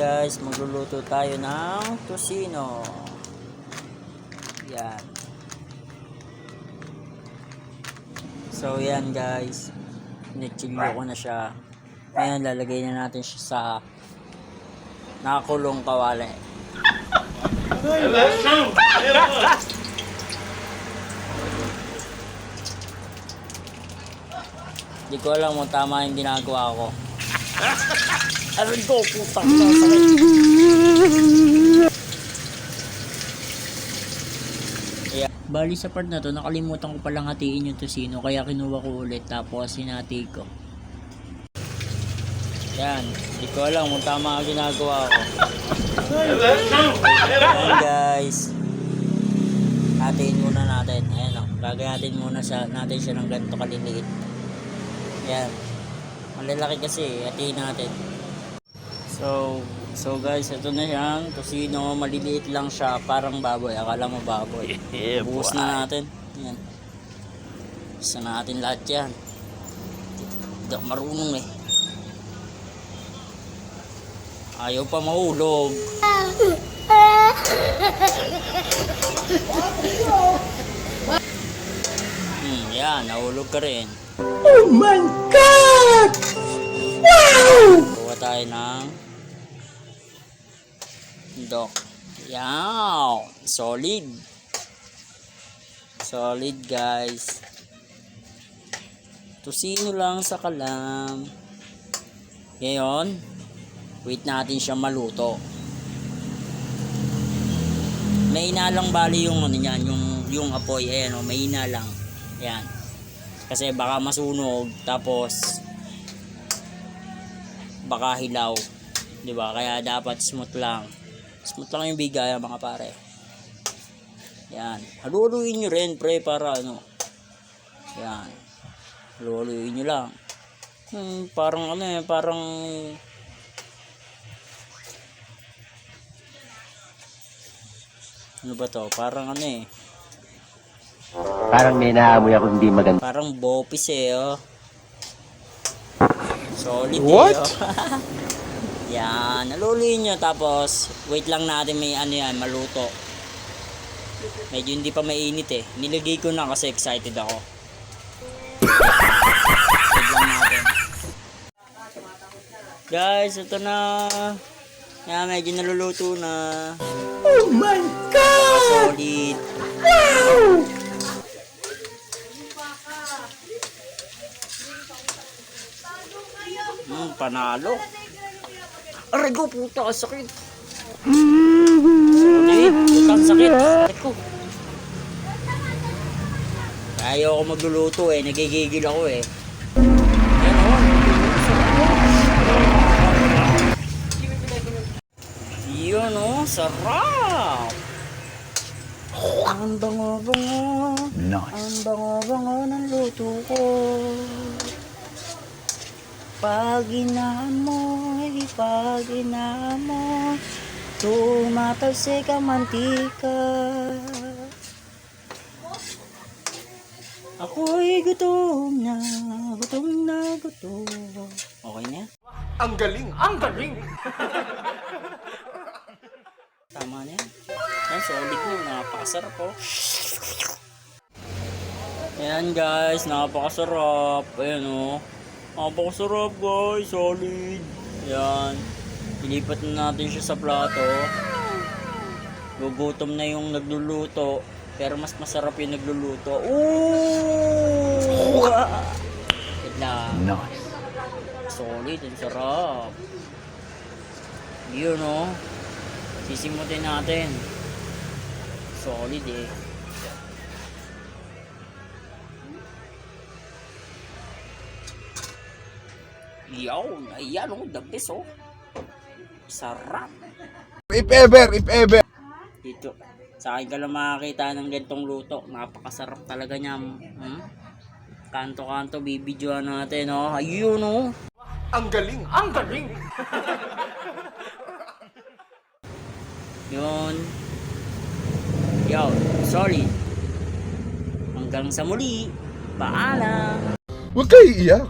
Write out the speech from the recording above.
guys, magluluto tayo ng tocino. Yan. So yan guys, nitchilo ko na siya. Ngayon lalagay na natin siya sa nakakulong kawali. Hindi ko alam kung tama yung ginagawa ko. Aray ko, putang na sakit. Yeah. Bali sa part na to, nakalimutan ko palang hatiin yung tocino, kaya kinuha ko ulit tapos hinati ko. Yan, hindi ko alam kung tama ang ginagawa ko. Ayan guys, hatiin muna natin. Ayan o, gagayatin muna natin siya ng ganito kaliliit. Yan, malalaki kasi, hatiin natin. So guys, ito na siyang tocino, maliliit lang siya, parang baboy, akala mo baboy. Buhos na natin. Yan. Buhos na natin lahat yan. Hindi ako marunong eh. Ayaw pa mahulog. Yan, nahulog ka rin. Oh my God! Wow! Kuha tayo ng dok. Yan, solid. Solid guys. Tocino lang sa kalam. Ngayon, wait natin siya maluto. Mahina lang bali yung ano niyan, yung apoy, ayan o, mahina lang. Yan. Kasi baka masunog tapos baka hilaw, 'di ba? Kaya dapat smooth lang. Smooth lang yung bigay mga pare. Yan. Haluhaluin niyo rin pre para ano. Yan. Haluhaluin niyo lang. Parang ano eh, parang ano ba to? Parang ano eh. Parang may naamoy ako hindi maganda. Parang bopis eh, oh. Solid What? eh, oh. Yan, naluloyin nyo tapos wait lang natin may ano yan, maluto. Medyo hindi pa mainit eh. Nilagay ko na kasi excited ako. Wait lang natin. Guys, ito na. Yan, medyo naluluto na. Oh my God! Solid. Wow! Panalo. Aray ko, puta, sakit. Sakit, putang sakit. Sakit ko. Ayaw ako magluluto eh, nagigigil ako eh. Yan o. Yun o, sarap. Ang bango-bango. Nice. Ang bango-bango ng luto ko. Pag inamoy, tumatalsik ang mantika. Ako'y gutom na gutom. Okay na? Ang galing! Ang galing! Tama na yan. Yan, solid mo. Napakasarap po. Ayan guys, napakasarap. Ayan o. Napakasarap guys, solid. Yan. Ilipat na natin siya sa plato. Gugutom na yung nagluluto. Pero mas masarap yung nagluluto. Ooh! Wait lang. Nice. Solid, ang sarap. Yun o. Sisimutin natin. Solid eh. Yaw, ayan o, the best o. Sarap. If ever. Dito, sa akin ka lang makakita ng gantong luto. Napakasarap talaga niya. Kanto-kanto, bibidyoan natin o. Ayun o. Ang galing! Ang galing! Yun. Yaw, sorry. Hanggang sa muli. Paalam. Huwag kayo iiyak!